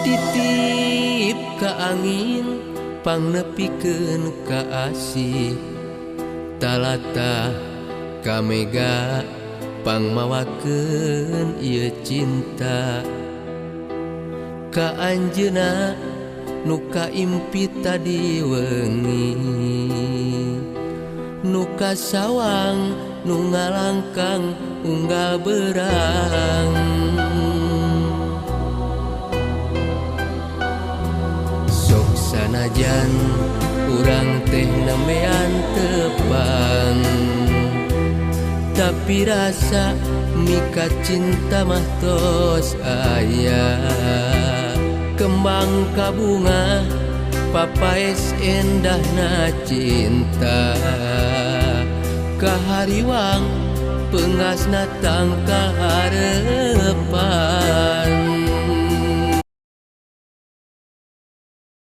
titip ka angin pangnepikeun ka asih talata kamega pangmawakeun ieu cinta ka anjeunna nu kaimpi tadi wengi nu kasawang nu ngalangkang unggal berang sok sanajan urang teh nembean tepang tapi rasa mika cinta mah tos aya kembang kabunga papaes endahna cinta kahariwang pengasna tangka harepan